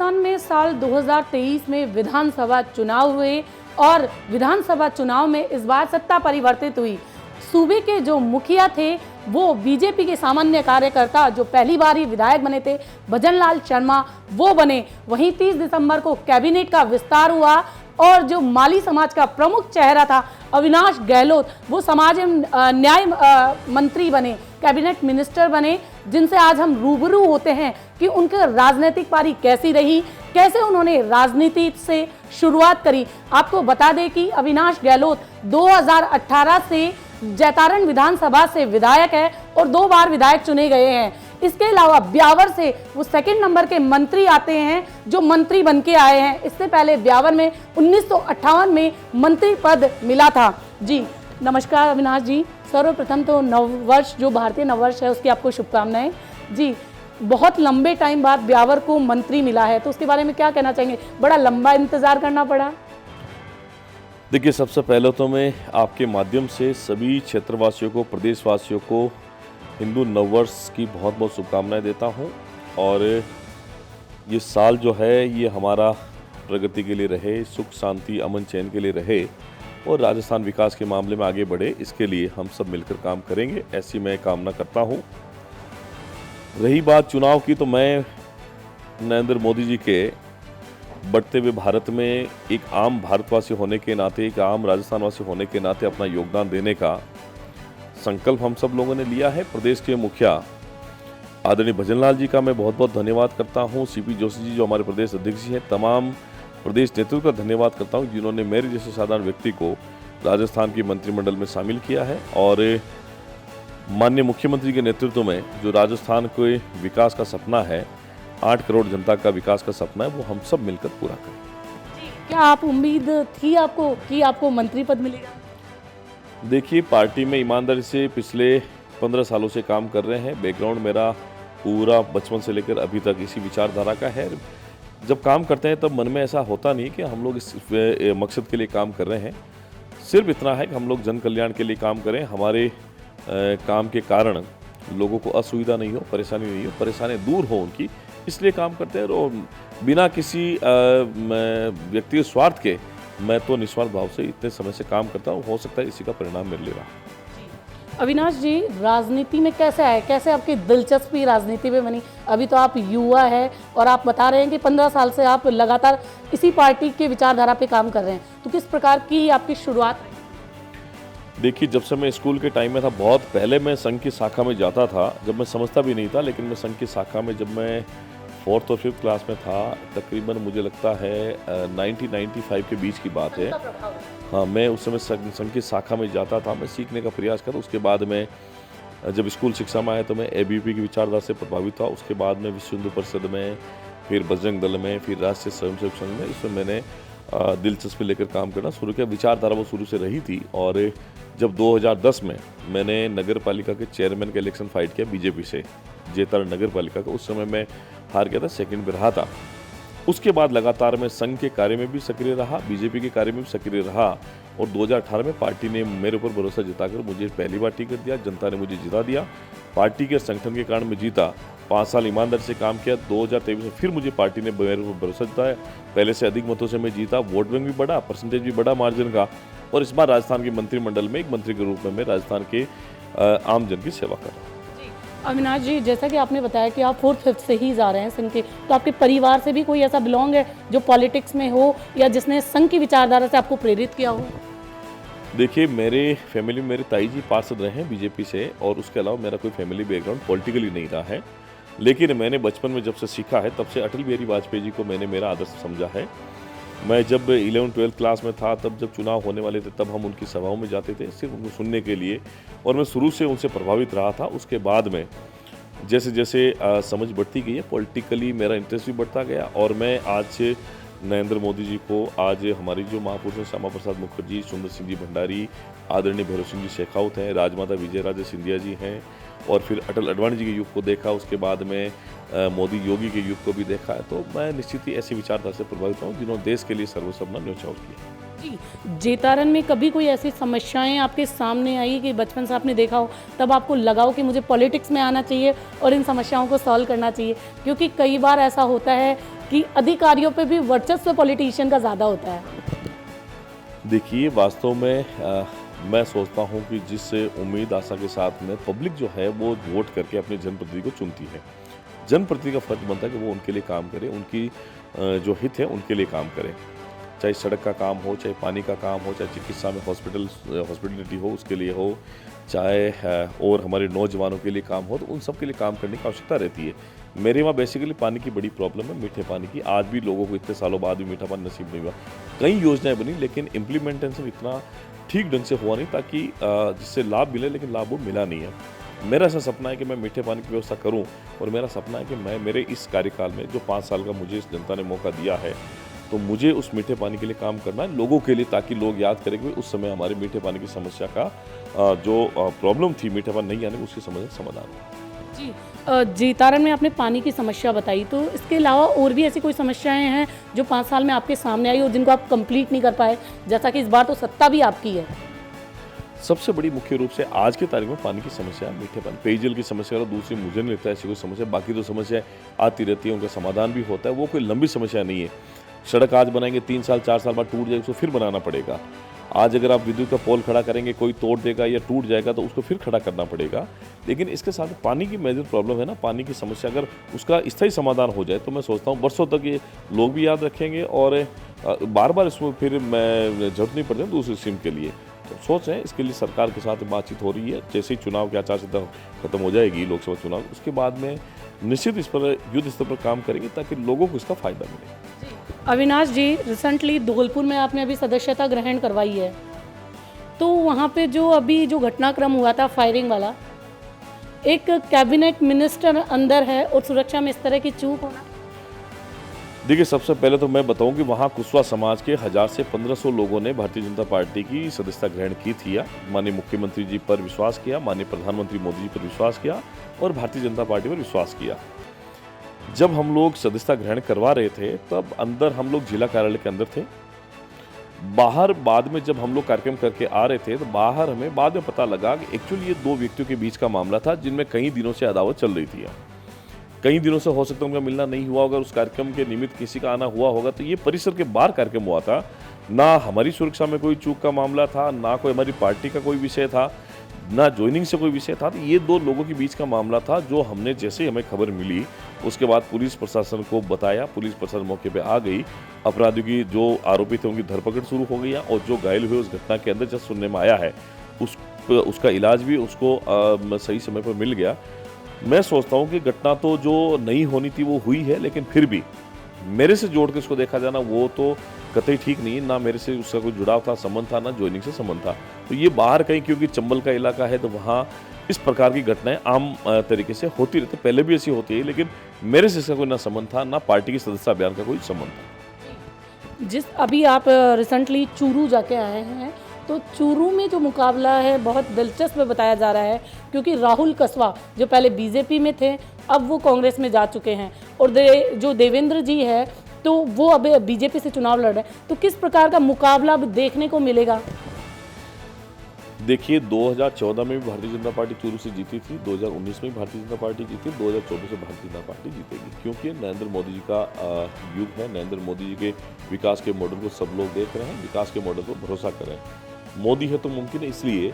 राजस्थान में साल 2023 में विधानसभा चुनाव हुए और विधानसभा चुनाव में इस बार सत्ता परिवर्तित हुई। सूबे के जो मुखिया थे वो बीजेपी के सामान्य कार्यकर्ता जो पहली बार ही विधायक बने थे भजनलाल शर्मा वो बने। वहीं 30 दिसंबर को कैबिनेट का विस्तार हुआ और जो माली समाज का प्रमुख चेहरा था अविनाश गहलोत वो समाज एवं न्याय मंत्री बने, कैबिनेट मिनिस्टर बने, जिनसे आज हम रूबरू होते हैं कि उनकी राजनीतिक पारी कैसी रही, कैसे उन्होंने राजनीति से शुरुआत करी। आपको बता दें कि अविनाश गहलोत 2018 से जैतारण विधानसभा से विधायक है और 2 बार विधायक चुने गए हैं। इसके अलावा ब्यावर से वो सेकंड नंबर के मंत्री आते हैं जो मंत्री बन के आए हैं। इससे पहले ब्यावर में 1958 में मंत्री पद मिला था। जी नमस्कार अविनाश जी। सर्वप्रथम तो नववर्ष जो भारतीय नववर्ष है उसकी आपको शुभकामनाएं। जी बहुत लंबे टाइम बाद ब्यावर को मंत्री मिला है तो उसके बारे में क्या कहना चाहेंगे? बड़ा लंबा इंतजार करना पड़ा। देखिए, सबसे पहले तो मैं आपके माध्यम से सभी क्षेत्रवासियों को, प्रदेशवासियों को हिंदू नववर्ष की बहुत बहुत शुभकामनाएं देता हूं और ये साल जो है ये हमारा प्रगति के लिए रहे, सुख शांति अमन चैन के लिए रहे और राजस्थान विकास के मामले में आगे बढ़े, इसके लिए हम सब मिलकर काम करेंगे, ऐसी मैं कामना करता हूं। रही बात चुनाव की, तो मैं नरेंद्र मोदी जी के बढ़ते हुए भारत में एक आम भारतवासी होने के नाते, एक आम राजस्थानवासी होने के नाते अपना योगदान देने का संकल्प हम सब लोगों ने लिया है। प्रदेश के मुखिया आदरणीय भजनलाल जी का मैं बहुत बहुत धन्यवाद करता हूं। सीपी जोशी जी जो हमारे प्रदेश अध्यक्ष जी हैं, तमाम प्रदेश नेतृत्व का धन्यवाद करता हूं जिन्होंने मेरे जैसे साधारण व्यक्ति को राजस्थान की मंत्रिमंडल में शामिल किया है और माननीय मुख्यमंत्री के नेतृत्व में जो राजस्थान के विकास का सपना है, 8 करोड़ जनता का विकास का सपना है, वो हम सब मिलकर पूरा करें। क्या आप उम्मीद थी आपको कि आपको मंत्री पद मिलेगा? देखिए, पार्टी में ईमानदारी से पिछले 15 सालों से काम कर रहे हैं। बैकग्राउंड मेरा पूरा बचपन से लेकर अभी तक इसी विचारधारा का है। जब काम करते हैं तब मन में ऐसा होता नहीं कि हम लोग इस मकसद के लिए काम कर रहे हैं। सिर्फ इतना है कि हम लोग जन कल्याण के लिए काम करें, हमारे काम के कारण लोगों को असुविधा नहीं हो, परेशानी नहीं हो, परेशानी दूर हो उनकी, इसलिए काम करते हैं और बिना किसी व्यक्तिगत स्वार्थ के मैं तो निस्वार्थ भाव से इतने समय से काम करता हूँ। हो सकता है इसी का परिणाम मिल ले रहा। अविनाश जी, राजनीति में कैसे आए, कैसे आपकी दिलचस्पी राजनीति में बनी? अभी तो आप युवा है और आप बता रहे हैं कि 15 साल से आप लगातार इसी पार्टी के विचारधारा पे काम कर रहे हैं, तो किस प्रकार की आपकी शुरुआत? देखिए, जब से मैं स्कूल के टाइम में था, बहुत पहले मैं संघ की शाखा में जाता था, जब मैं समझता भी नहीं था, लेकिन मैं संघ की शाखा में जब मैं 4th और 5th क्लास में था, तकरीबन मुझे लगता है 1995 के बीच की बात है। हाँ, मैं उस समय संघ की शाखा में जाता था, मैं सीखने का प्रयास करता। उसके बाद मैं जब स्कूल शिक्षा में आया तो मैं ABP की विचारधारा से प्रभावित था। उसके बाद में विश्व हिंदू परिषद में, फिर बजरंग दल में, फिर राष्ट्रीय स्वयंसेवक संघ में, इसमें मैंने दिलचस्पी लेकर काम करना शुरू किया। विचारधारा वो शुरू से रही थी और जब 2010 में मैंने नगर पालिका के चेयरमैन का इलेक्शन फाइट किया बीजेपी से, जैतारण नगर पालिका का, उस समय मैं हार गया था, सेकंड पे रहा था। उसके बाद लगातार मैं संघ के कार्य में भी सक्रिय रहा, बीजेपी के कार्य में भी सक्रिय रहा और 2018 में पार्टी ने मेरे ऊपर भरोसा जताकर मुझे पहली बार टिकट दिया, जनता ने मुझे जिता दिया। पार्टी के संगठन के कारण मैं जीता, 5 साल ईमानदारी से काम किया। 2023 में फिर मुझे पार्टी ने मेरे ऊपर भरोसा जताया, पहले से अधिक मतों से मैं जीता, वोट बैंक भी बढ़ा, परसेंटेज भी बढ़ा मार्जिन का और इस बार राजस्थान के मंत्रिमंडल में एक मंत्री के रूप में मैं राजस्थान के आम जन की सेवा कर रहा हूँ। अविनाश जी, जैसा कि आपने बताया कि आप 4th 5th से ही जा रहे हैं संघ के, तो आपके परिवार से भी कोई ऐसा बिलोंग है जो पॉलिटिक्स में हो या जिसने संघ की विचारधारा से आपको प्रेरित किया हो? देखिए, मेरे फैमिली में मेरे ताई जी पार्षद रहे हैं बीजेपी से और उसके अलावा मेरा कोई फैमिली बैकग्राउंड पॉलिटिकली नहीं रहा है। लेकिन मैंने बचपन में जब से सीखा है तब से अटल बिहारी वाजपेयी जी को मैंने मेरा आदर्श समझा है। मैं जब 11th-12th क्लास में था, तब जब चुनाव होने वाले थे, तब हम उनकी सभाओं में जाते थे सिर्फ उनको सुनने के लिए और मैं शुरू से उनसे प्रभावित रहा था। उसके बाद में जैसे जैसे समझ बढ़ती गई है, पॉलिटिकली मेरा इंटरेस्ट भी बढ़ता गया और मैं आज नरेंद्र मोदी जी को, आज हमारी जो महापुरुष हैं श्यामा प्रसाद मुखर्जी, सुंदर सिंह जी भंडारी, आदरणीय भैरव सिंह जी शेखावत हैं, राजमाता विजय राजे सिंधिया जी हैं और फिर अटल अडवाणी जी के युग को देखा, उसके बाद में मोदी योगी के युग को भी देखा है, तो मैं निश्चित ही ऐसी विचारधारा से प्रभावित हूँ जिन्होंने देश के लिए सर्वस्व अपना न्यौछावर किया। जी, जैतारण में कभी कोई ऐसी समस्याएं आपके सामने आई कि बचपन से आपने देखा हो, तब आपको लगा हो कि मुझे पॉलिटिक्स में आना चाहिए और इन समस्याओं को सॉल्व करना चाहिए? क्योंकि कई बार ऐसा होता है कि अधिकारियों पे भी वर्चस्व पॉलिटिशियन का ज़्यादा होता है? देखिए, वास्तव में मैं सोचता हूँ कि जिस उम्मीद आशा के साथ में पब्लिक जो है वो वोट करके अपने जनप्रतिनिधि को चुनती है, जनप्रतिनिधि का फर्ज बनता है कि वो उनके लिए काम करे, उनकी जो हित है उनके लिए काम करे। चाहे सड़क का काम हो, चाहे पानी का काम हो, चाहे चिकित्सा में हॉस्पिटलिटी हो उसके लिए हो, चाहे और हमारे नौजवानों के लिए काम हो, तो उन सब के लिए काम करने की आवश्यकता रहती है। मेरे वहाँ बेसिकली पानी की बड़ी प्रॉब्लम है, मीठे पानी की। आज भी लोगों को इतने सालों बाद भी मीठा पानी नसीब नहीं हुआ। कई योजनाएं बनी लेकिन इम्प्लीमेंटेशन इतना ठीक ढंग से हुआ नहीं ताकि जिससे लाभ मिले, लेकिन लाभ वो मिला नहीं है। मेरा ऐसा सपना है कि मैं मीठे पानी की व्यवस्था करूं और मेरा सपना है कि मैं मेरे इस कार्यकाल में जो 5 साल का मुझे इस जनता ने मौका दिया है, तो मुझे उस मीठे पानी के लिए काम करना है लोगों के लिए, ताकि लोग याद करें कि उस समय हमारे मीठे पानी की समस्या का जो प्रॉब्लम थी, मीठे पानी नहीं आने, उसकी समस्या समाधान हुआ। जी जीतारण में आपने पानी की समस्या बताई, तो इसके अलावा और भी ऐसी कोई समस्याएं हैं जो 5 साल में आपके सामने आई और जिनको आप कंप्लीट नहीं कर पाए, जैसा कि इस बार तो सत्ता भी आपकी है? सबसे बड़ी मुख्य रूप से आज की तारीख में पानी की समस्या, मीठे पानी, पेयजल की समस्या और दूसरी मुझे नहीं लगता ऐसी कोई समस्या। बाकी तो समस्या आती रहती है, उनका समाधान भी होता है, वो कोई लंबी समस्या नहीं है। सड़क आज बनाएंगे, 3 साल 4 साल बाद टूट जाएगी, उसको फिर बनाना पड़ेगा। आज अगर आप विद्युत का पोल खड़ा करेंगे, कोई तोड़ देगा या टूट जाएगा तो उसको फिर खड़ा करना पड़ेगा। लेकिन इसके साथ पानी की मेजर प्रॉब्लम है ना, पानी की समस्या अगर उसका स्थायी समाधान हो जाए तो मैं सोचता हूँ बरसों तक ये लोग भी याद रखेंगे और बार बार इसमें फिर मैं जरूरत नहीं पड़ती दूसरी स्कीम के लिए। तो सोच रहे हैं इसके लिए सरकार के साथ बातचीत हो रही है। जैसे ही चुनाव की आचार संहिता खत्म हो जाएगी, लोकसभा चुनाव, उसके बाद में निश्चित इस पर युद्ध स्तर पर काम करेंगे ताकि लोगों को इसका फायदा मिले। अविनाश जी, रिसेंटली धौलपुर में आपने अभी सदस्यता ग्रहण करवाई है, तो वहाँ पे जो घटनाक्रम हुआ था फायरिंग वाला, एक कैबिनेट मिनिस्टर अंदर है और सुरक्षा में इस तरह की चूक होना? देखिए, सबसे पहले तो मैं बताऊं कि वहाँ कुशवा समाज के 1000 से 1500 लोगों ने भारतीय जनता पार्टी की सदस्यता ग्रहण की थी। माननीय मुख्यमंत्री जी पर विश्वास किया, माननीय प्रधानमंत्री मोदी जी पर विश्वास किया और भारतीय जनता पार्टी पर विश्वास किया। जब हम लोग सदस्यता ग्रहण करवा रहे थे तब अंदर हम लोग जिला कार्यालय के अंदर थे। बाहर बाद में जब हम लोग कार्यक्रम करके आ रहे थे तो बाहर हमें बाद में पता लगा कि एक्चुअली ये 2 व्यक्तियों के बीच का मामला था जिनमें कई दिनों से अदावत चल रही थी। कई दिनों से हो सकता है उनका मिलना नहीं हुआ, अगर उस कार्यक्रम के निमित्त किसी का आना हुआ होगा तो ये परिसर के बाहर कार्यक्रम हुआ था। ना हमारी सुरक्षा में कोई चूक का मामला था, ना कोई हमारी पार्टी का कोई विषय था, ना ज्वाइनिंग से कोई विषय था। तो ये 2 लोगों के बीच का मामला था जो हमने जैसे ही हमें खबर मिली उसके बाद पुलिस प्रशासन को बताया। पुलिस प्रशासन मौके पे आ गई, अपराधियों की जो आरोपी थे उनकी धरपकड़ शुरू हो गई और जो घायल हुए उस घटना के अंदर जब सुनने में आया है उसका इलाज भी उसको सही समय पर मिल गया। मैं सोचता हूँ कि घटना तो जो नहीं होनी थी वो हुई है, लेकिन फिर भी मेरे से जोड़ के उसको देखा जाना वो तो कतई ठीक नहीं है। ना मेरे से उसका कोई जुड़ाव था, संबंध था, ना ज्वाइनिंग से संबंध था। तो ये बाहर कहीं, क्योंकि चंबल का इलाका है तो वहाँ इस प्रकार की घटनाएं आम तरीके से होती रहती, पहले भी ऐसी होती है, लेकिन मेरे से इसका कोई ना संबंध था, ना पार्टी की सदस्यता अभियान का कोई संबंध था। जिस अभी आप रिसेंटली चूरू जाके आए हैं, तो चूरू में जो मुकाबला है बहुत दिलचस्प बताया जा रहा है, क्योंकि राहुल कसवा जो पहले बीजेपी में थे अब वो कांग्रेस में जा चुके हैं और जो देवेंद्र जी है तो वो अब बीजेपी से चुनाव लड़ रहे हैं। तो किस प्रकार का मुकाबला अब देखने को मिलेगा? देखिए, 2014 में भी भारतीय जनता पार्टी चूरू से जीती थी, 2019 में भी भारतीय जनता पार्टी जीती, 2024 में भारतीय जनता पार्टी जीतेगी, क्योंकि नरेंद्र मोदी जी का युग है। नरेंद्र मोदी जी के विकास के मॉडल को सब लोग देख रहे हैं, विकास के मॉडल पर भरोसा कर रहे हैं। मोदी है तो मुमकिन है, इसलिए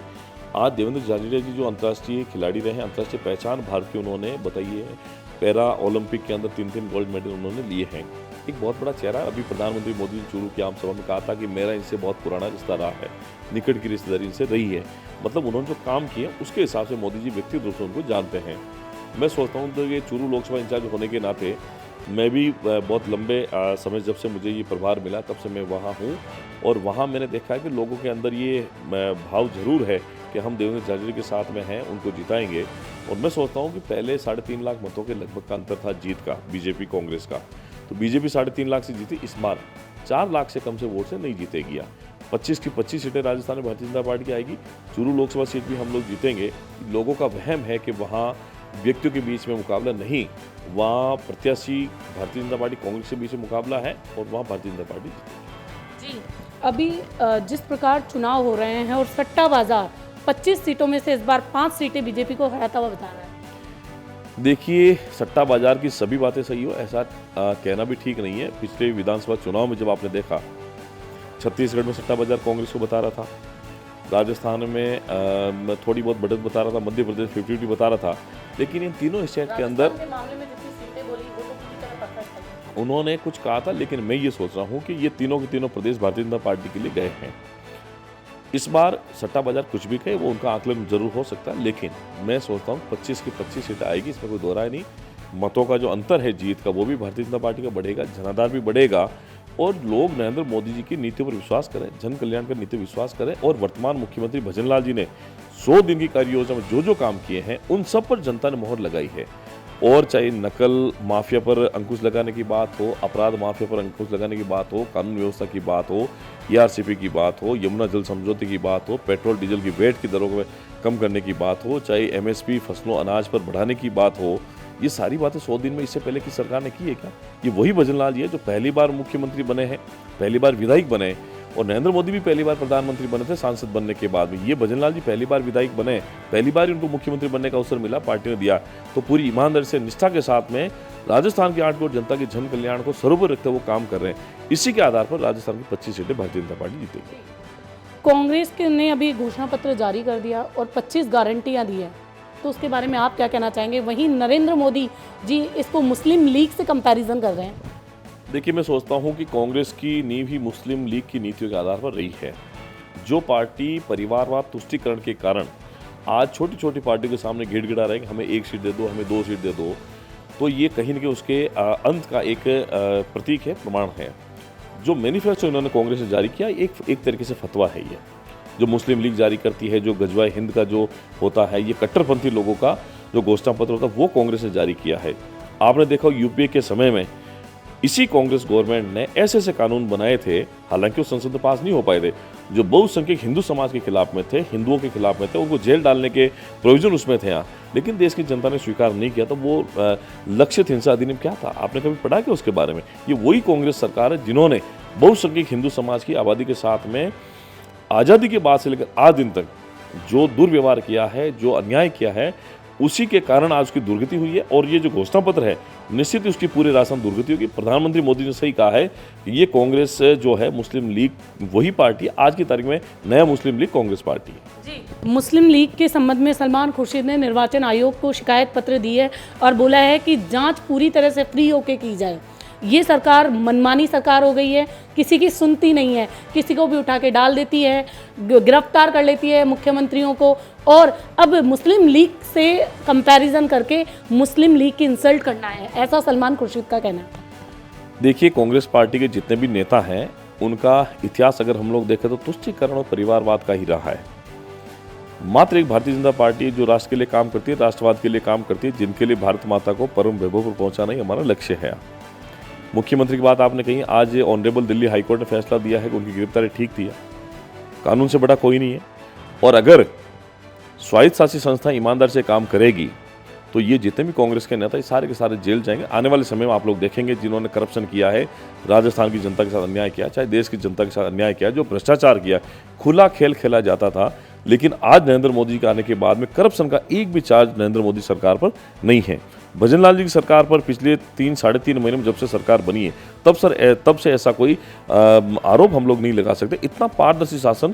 आज देवेंद्र झाझड़िया जी जो अंतर्राष्ट्रीय खिलाड़ी रहे हैं, अंतर्राष्ट्रीय पहचान भारत की उन्होंने बताई है। पैरा ओलंपिक के अंदर 3 गोल्ड मेडल उन्होंने लिए हैं। एक बहुत बड़ा चेहरा। अभी प्रधानमंत्री मोदी ने चूरू की आम सभा में कहा था कि मेरा इनसे बहुत पुराना रिश्ता रहा है, निकट की रिश्तेदारी इनसे रही है। मतलब उन्होंने जो काम किया उसके हिसाब से मोदी जी व्यक्तिगत रूप से उनको जानते हैं। मैं सोचता हूँ तो ये चूरू लोकसभा इंचार्ज होने के नाते मैं भी बहुत लंबे समय जब से मुझे ये प्रभार मिला तब से मैं वहाँ हूँ और वहाँ मैंने देखा है कि लोगों के अंदर ये भाव जरूर है कि हम देवेंद्र झाझड़िया के साथ में हैं, उनको जिताएंगे। और मैं सोचता हूँ कि पहले 3.5 लाख मतों के लगभग का अंतर था जीत का बीजेपी कांग्रेस का, तो बीजेपी 3.5 लाख से जीती। इस बार 4 लाख से कम से वोट से नहीं जीतेगी। 25 की 25 सीटें राजस्थान में भारतीय जनता पार्टी की आएगी। चूरू लोकसभा सीट भी हम लोग जीतेंगे। लोगों का वहम है कि वहाँ व्यक्तियों के बीच में मुकाबला नहीं, वहाँ प्रत्याशी भारतीय जनता पार्टी कांग्रेस के बीच में मुकाबला है और वहाँ भारतीय जनता पार्टी जीतेगी। जी, अभी जिस प्रकार चुनाव हो रहे हैं और सट्टा बाजार 25 सीटों में से इस बार 5 सीटें बीजेपी को हराता हुआ बता रहा है। देखिए, सट्टा बाजार की सभी बातें सही हो ऐसा कहना भी ठीक नहीं है। पिछले विधानसभा चुनाव में जब आपने देखा, छत्तीसगढ़ में सट्टा बाजार कांग्रेस को बता रहा था, राजस्थान में थोड़ी बहुत बढ़त बता रहा था, मध्य प्रदेश 50-50 बता रहा था, लेकिन इन तीनों स्टेट के अंदर उन्होंने कुछ कहा था। लेकिन मैं ये सोच रहा हूँ कि ये तीनों के तीनों प्रदेश भारतीय जनता पार्टी के लिए गए हैं। इस बार सट्टा बाजार कुछ भी कहे, वो उनका आकलन जरूर हो सकता है, लेकिन मैं सोचता हूँ 25 की 25 सीट आएगी, इसमें कोई दो राय नहीं। मतों का जो अंतर है जीत का, वो भी भारतीय जनता पार्टी का बढ़ेगा, जनाधार भी बढ़ेगा और लोग नरेंद्र मोदी जी की नीतियों पर विश्वास करें, जन कल्याण की नीति पर विश्वास करें। और वर्तमान मुख्यमंत्री भजनलाल जी ने 100 दिन की कार्य योजना में जो काम किए हैं, उन सब पर जनता ने मोहर लगाई है। और चाहे नकल माफिया पर अंकुश लगाने की बात हो, अपराध माफिया पर अंकुश लगाने की बात हो, कानून व्यवस्था की बात हो, ERCP की बात हो, यमुना जल समझौते की बात हो, पेट्रोल डीजल की वैट की दरों को कम करने की बात हो, चाहे MSP फसलों अनाज पर बढ़ाने की बात हो, ये सारी बातें 100 दिन में इससे पहले की सरकार ने की है क्या? ये वही भजनलाल जी है जो पहली बार मुख्यमंत्री बने हैं, पहली बार विधायक बने, और नरेंद्र मोदी भी पहली बार प्रधानमंत्री बने थे सांसद बनने के बाद में। ये भजनलाल जी पहली बार विधायक बने, पहली बार उनको मुख्यमंत्री बनने का अवसर मिला, पार्टी ने दिया। तो पूरी ईमानदारी से, निष्ठा के साथ में राजस्थान की 8 करोड़ जनता के जन कल्याण को सर्वोपरि रखते हुए वो काम कर रहे हैं। इसी के आधार पर राजस्थान की 25 सीटें भारतीय जनता पार्टी जीतेगी। कांग्रेस के ने अभी घोषणा पत्र जारी कर दिया और 25 गारंटियां दी है, तो उसके बारे में आप क्या कहना चाहेंगे? वहीं नरेंद्र मोदी जी इसको मुस्लिम लीग से कंपैरिजन कर रहे हैं। देखिए, मैं सोचता हूं कि कांग्रेस की नींव ही मुस्लिम लीग की नीतियों के आधार पर रही है। जो पार्टी परिवारवाद तुष्टीकरण के कारण आज छोटी छोटी पार्टियों के सामने गिड़गिड़ा रहे कि हमें 1 सीट दे दो, हमें 2 सीट दे दो, तो ये कहीं न कहीं उसके अंत का एक प्रतीक है, प्रमाण है। जो मैनिफेस्टो इन्होंने कांग्रेस ने जारी किया, एक तरीके से फतवा है ये, जो मुस्लिम लीग जारी करती है, जो गजवाए हिंद का जो होता है, ये कट्टरपंथी लोगों का जो घोषणा पत्र होता है, वो कांग्रेस ने जारी किया है। आपने देखा UPA के समय में इसी कांग्रेस गवर्नमेंट ने ऐसे ऐसे कानून बनाए थे, हालांकि वो संसद में पास नहीं हो पाए थे, जो बहुसंख्यक हिंदू समाज के खिलाफ में थे, हिंदुओं के खिलाफ में थे, उनको जेल डालने के प्रोविजन उसमें थे। लेकिन देश की जनता ने स्वीकार नहीं किया। तो वो लक्षित हिंसा अधिनियम क्या था, आपने कभी पढ़ा क्या उसके बारे में? ये वही कांग्रेस सरकार है जिन्होंने बहुसंख्यक हिंदू समाज की आबादी के साथ में आज़ादी के बाद से लेकर आज दिन तक जो दुर्व्यवहार किया है, जो अन्याय किया है, उसी के कारण आज उसकी दुर्गति हुई है। और ये जो घोषणा पत्र है, निश्चित ही उसकी पूरे राजस्थान दुर्गति होगी। प्रधानमंत्री मोदी ने सही कहा है कि ये कांग्रेस जो है, मुस्लिम लीग वही पार्टी आज की तारीख में नया मुस्लिम लीग कांग्रेस पार्टी है। जी, मुस्लिम लीग के संबंध में सलमान खुर्शीद ने निर्वाचन आयोग को शिकायत पत्र दी है और बोला है कि जांच पूरी तरह से फ्री होकर की जाए। ये सरकार मनमानी सरकार हो गई है, किसी की सुनती नहीं है, किसी को भी उठा के डाल देती है, गिरफ्तार कर लेती है मुख्यमंत्रियों को, और अब मुस्लिम लीग से कंपैरिजन करके मुस्लिम लीग की इंसल्ट करना है, ऐसा सलमान खुर्शीद का कहना है। देखिए, कांग्रेस पार्टी के जितने भी नेता हैं, उनका इतिहास अगर हम लोग देखें तो तुष्टीकरण और परिवारवाद का ही रहा है। मात्र एक भारतीय जनता पार्टी जो राष्ट्र के लिए काम करती है, राष्ट्रवाद के लिए काम करती है, जिनके लिए भारत माता को परम वैभव पर पहुंचाना ही हमारा लक्ष्य है। मुख्यमंत्री की बात आपने कही, आज ऑनरेबल दिल्ली हाईकोर्ट ने फैसला दिया है कि उनकी गिरफ्तारी ठीक थी। कानून से बड़ा कोई नहीं है। और अगर स्वायत्त शासी संस्था ईमानदार से काम करेगी तो ये जितने भी कांग्रेस के नेता, ये सारे के सारे जेल जाएंगे। आने वाले समय में आप लोग देखेंगे जिन्होंने करप्शन किया है, राजस्थान की जनता के साथ अन्याय किया, चाहे देश की जनता के साथ अन्याय किया, जो भ्रष्टाचार किया, खुला खेल खेला जाता था। लेकिन आज नरेंद्र मोदी के आने के बाद में करप्शन का एक भी चार्ज नरेंद्र मोदी सरकार पर नहीं है। भजनलाल जी की सरकार पर पिछले 3-3.5 महीने में जब से सरकार बनी है, तब से ऐसा कोई आरोप हम लोग नहीं लगा सकते। इतना पारदर्शी शासन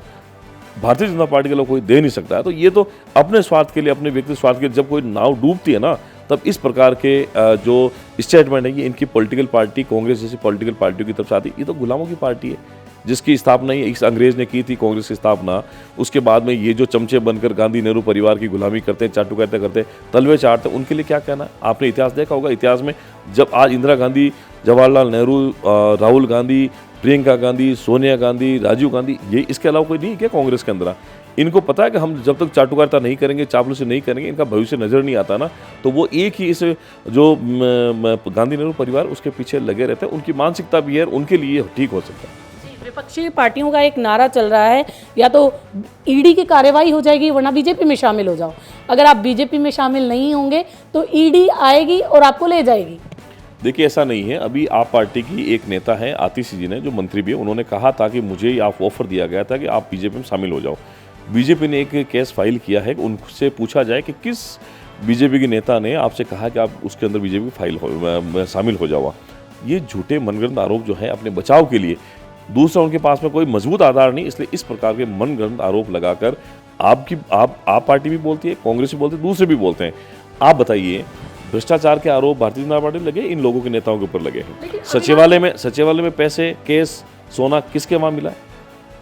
भारतीय जनता पार्टी के लोग कोई दे नहीं सकता है। तो ये तो अपने स्वार्थ के लिए, अपने व्यक्तिगत स्वार्थ के लिए जब कोई नाव डूबती है ना, तब इस प्रकार के जो स्टेटमेंट है, ये इनकी पॉलिटिकल पार्टी, कांग्रेस जैसी पॉलिटिकल पार्टियों की तरफ से आती है। ये तो गुलामों की पार्टी है जिसकी स्थापना ही इस अंग्रेज ने की थी, कांग्रेस की स्थापना। उसके बाद में ये जो चमचे बनकर गांधी नेहरू परिवार की गुलामी करते हैं, चाटू करते तलवे चाटते, उनके लिए क्या कहना है? आपने इतिहास देखा होगा। इतिहास में जब आज इंदिरा गांधी, जवाहरलाल नेहरू, राहुल गांधी, प्रियंका गांधी, सोनिया गांधी, राजीव गांधी, ये इसके अलावा कोई नहीं है क्या कांग्रेस के अंदर? इनको पता है कि हम जब तक चाटुकारिता नहीं करेंगे, चापलूसी नहीं करेंगे, इनका भविष्य नजर नहीं आता ना। तो वो एक ही इस जो गांधी नेहरू परिवार, उसके पीछे लगे रहते हैं। उनकी मानसिकता भी है, उनके लिए ठीक हो सकता है। विपक्षी पार्टियों का एक नारा चल रहा है, या तो ईडी की कार्रवाई हो जाएगी वरना बीजेपी में शामिल हो जाओ। अगर आप बीजेपी में शामिल नहीं होंगे तो ईडी आएगी और आपको ले जाएगी। देखिए, ऐसा नहीं है। अभी आप पार्टी की एक नेता है आतिशी जी ने, जो मंत्री भी है, उन्होंने कहा था कि मुझे आप ऑफर दिया गया था कि आप बीजेपी में शामिल हो जाओ। बीजेपी ने एक केस फाइल किया है कि उनसे पूछा जाए कि किस बीजेपी के नेता ने आपसे कहा कि आप उसके अंदर बीजेपी फाइल शामिल हो जाओ। ये झूठे मनगढ़ंत आरोप जो है अपने बचाव के लिए, दूसरा उनके पास में कोई मजबूत आधार नहीं, इसलिए इस प्रकार के मनगढ़ंत आरोप लगाकर आप पार्टी भी बोलती है, कांग्रेस भी बोलती है, दूसरे भी बोलते हैं। आप बताइए, भ्रष्टाचार के आरोप भारतीय जनता पार्टी लगे, इन लोगों के नेताओं के ऊपर लगे हैं। सचिवालय में पैसे, केस, सोना किसके वहाँ मिला है?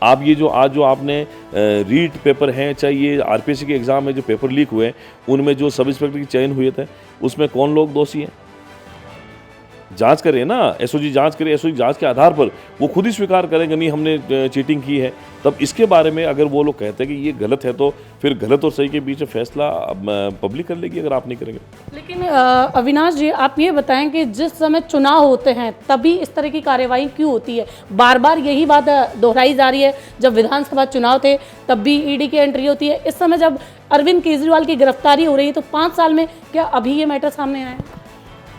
आप ये जो आज जो आपने रीट पेपर हैं, चाहे ये आरपीएससी के एग्जाम में जो पेपर लीक हुए हैं, उनमें जो सब इंस्पेक्टर की चयन हुए थे, उसमें कौन लोग दोषी हैं? जांच करें ना, एसओजी जांच करें। एसओजी जांच के आधार पर वो खुद ही स्वीकार करेंगे नहीं हमने चीटिंग की है। तब इसके बारे में अगर वो लोग कहते हैं कि ये गलत है, तो फिर गलत और सही के बीच में फैसला पब्लिक कर लेगी अगर आप नहीं करेंगे। लेकिन अविनाश जी, आप ये बताएं कि जिस समय चुनाव होते हैं तभी इस तरह की कार्रवाई क्यों होती है? बार बार यही बात दोहराई जा रही है। जब विधानसभा चुनाव थे तब भी ईडी की एंट्री होती है। इस समय जब अरविंद केजरीवाल की गिरफ्तारी हो रही है, तो 5 साल में क्या अभी ये मैटर सामने आया है?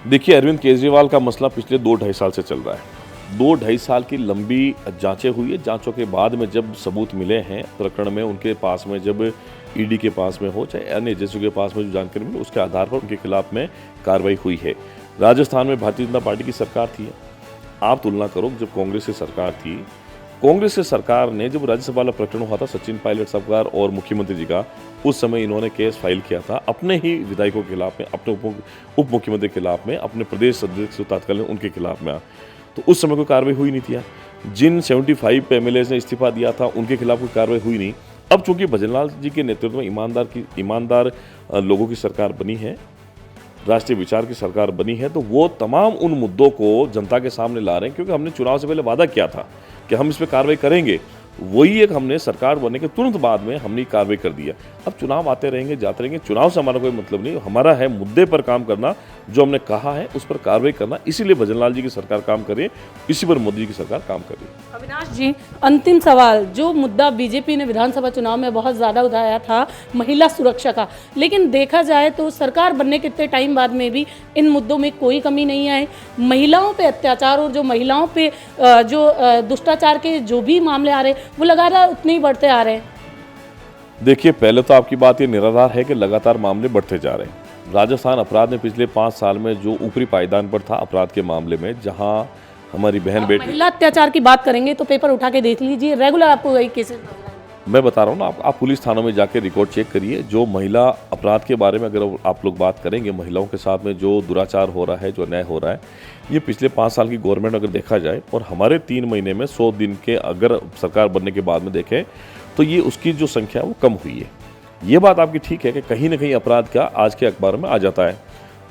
देखिए, अरविंद केजरीवाल का मसला पिछले 2-2.5 साल से चल रहा है। 2-2.5 साल की लंबी जांचें हुई है। जांचों के बाद में जब सबूत मिले हैं प्रकरण में, उनके पास में, जब ईडी के पास में हो चाहे अन्य एजेंसियों के पास में जो जानकारी मिली, उसके आधार पर उनके खिलाफ में कार्रवाई हुई है। राजस्थान में भारतीय जनता पार्टी की सरकार थी। आप तुलना करो, जब कांग्रेस की सरकार थी, कांग्रेस की सरकार ने जब राज्यसभा वाला प्रकरण हुआ था सचिन पायलट सरकार और मुख्यमंत्री जी का, उस समय इन्होंने केस फाइल किया था अपने ही विधायकों के खिलाफ में, अपने उप मुख्यमंत्री के खिलाफ में, अपने प्रदेश अध्यक्ष तत्कालीन उनके खिलाफ में। तो उस समय कोई कार्रवाई हुई नहीं थी। जिन 75 एमएलए ने इस्तीफा दिया था उनके खिलाफ कोई कार्रवाई हुई नहीं। अब चूंकि भजनलाल जी के नेतृत्व में ईमानदार लोगों की सरकार बनी है, राष्ट्रीय विचार की सरकार बनी है, तो वो तमाम उन मुद्दों को जनता के सामने ला रहे हैं, क्योंकि हमने चुनाव से पहले वादा किया था कि हम इस पर कार्रवाई करेंगे। वही एक हमने सरकार बनने के तुरंत बाद में हमने कार्रवाई कर दिया। अब चुनाव आते रहेंगे, जाते रहेंगे, चुनाव से हमारा कोई मतलब नहीं। हमारा है मुद्दे पर काम करना, जो हमने कहा है उस पर कार्रवाई करना। इसीलिए भजनलाल जी की सरकार काम कर रही है, इसी पर मोदी जी की सरकार काम कर रही है। अविनाश जी, अंतिम सवाल, जो मुद्दा बीजेपी ने विधानसभा चुनाव में बहुत ज़्यादा उठाया था, महिला सुरक्षा का, लेकिन देखा जाए तो सरकार बनने के इतने टाइम बाद में भी इन मुद्दों में कोई कमी नहीं आई। महिलाओं पे अत्याचार और जो महिलाओं पे जो दुष्टाचार के जो भी मामले आ रहे हैं, वो लगातार उतने ही बढ़ते आ रहे हैं। देखिए, पहले तो आपकी बात ये निराधार है कि लगातार मामले बढ़ते जा रहे हैं। राजस्थान अपराध में पिछले 5 साल में जो ऊपरी पायदान पर था अपराध के मामले में, जहां हमारी बहन बेटी, महिला अत्याचार की बात करेंगे तो पेपर उठा के देख लीजिए, रेगुलर आपको वही केसेस नजर आएंगे। मैं बता रहा हूँ ना, आप पुलिस थानों में जाके रिकॉर्ड चेक करिए। जो महिला अपराध के बारे में अगर आप लोग बात करेंगे, महिलाओं के साथ में जो दुराचार हो रहा है, जो अन्याय हो रहा है, ये पिछले 5 साल की गवर्नमेंट अगर देखा जाए, और हमारे 3 महीने में 100 दिन के अगर सरकार बनने के बाद में देखें, तो ये उसकी जो संख्या है वो कम हुई है। ये बात आपकी ठीक है कि कहीं ना कहीं अपराध का आज के अखबार में आ जाता है।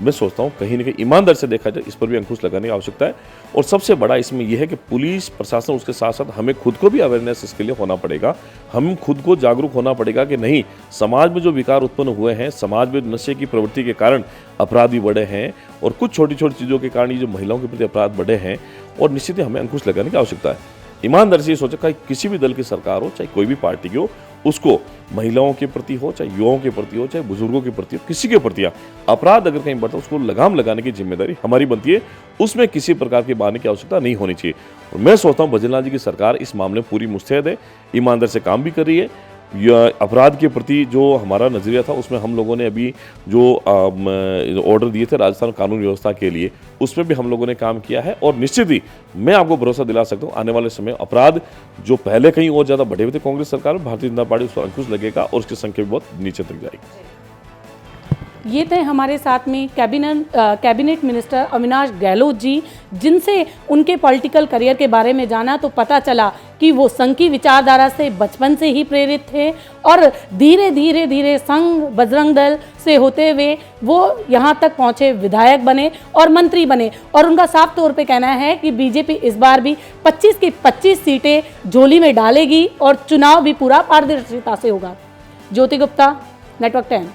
मैं सोचता हूँ कहीं ना कहीं ईमानदार से देखा जाए, इस पर भी अंकुश लगाने की आवश्यकता है। और सबसे बड़ा इसमें यह है कि पुलिस प्रशासन, उसके साथ साथ हमें खुद को भी अवेयरनेस इसके लिए होना पड़ेगा। हम खुद को जागरूक होना पड़ेगा कि नहीं, समाज में जो विकार उत्पन्न हुए हैं, समाज में नशे की प्रवृत्ति के कारण अपराध भी बढ़े हैं, और कुछ छोटी छोटी चीज़ों के कारण ये जो महिलाओं के प्रति अपराध बढ़े हैं, और निश्चित ही हमें अंकुश लगाने की आवश्यकता है। ईमानदार से ये सोचा कि किसी भी दल की सरकार हो, चाहे कोई भी पार्टी की हो, उसको महिलाओं के प्रति हो, चाहे युवाओं के प्रति हो, चाहे बुजुर्गों के प्रति हो, किसी के प्रति अपराध अगर कहीं बढ़ता है, उसको लगाम लगाने की जिम्मेदारी हमारी बनती है। उसमें किसी प्रकार की बहाने की आवश्यकता नहीं होनी चाहिए। और मैं सोचता हूँ भजनलाल जी की सरकार इस मामले में पूरी मुस्तैद है, ईमानदार से काम भी कर रही है। अपराध के प्रति जो हमारा नज़रिया था, उसमें हम लोगों ने अभी जो ऑर्डर दिए थे राजस्थान कानून व्यवस्था के लिए, उसमें भी हम लोगों ने काम किया है। और निश्चित ही मैं आपको भरोसा दिला सकता हूँ, आने वाले समय अपराध जो पहले कहीं और ज़्यादा बढ़े हुए थे कांग्रेस सरकार में, भारतीय जनता पार्टी उस पर अंकुश लगेगा और उसकी संख्या भी बहुत नीचे तक जाएगी। ये थे हमारे साथ में कैबिनेट मिनिस्टर अविनाश गहलोत जी, जिनसे उनके पॉलिटिकल करियर के बारे में जाना तो पता चला कि वो संघ की विचारधारा से बचपन से ही प्रेरित थे, और धीरे धीरे संघ बजरंग दल से होते हुए वो यहाँ तक पहुँचे, विधायक बने और मंत्री बने। और उनका साफ तौर पे कहना है कि बीजेपी इस बार भी 25 की 25 सीटें झोली में डालेगी और चुनाव भी पूरा पारदर्शिता से होगा। ज्योति गुप्ता, नेटवर्क 10।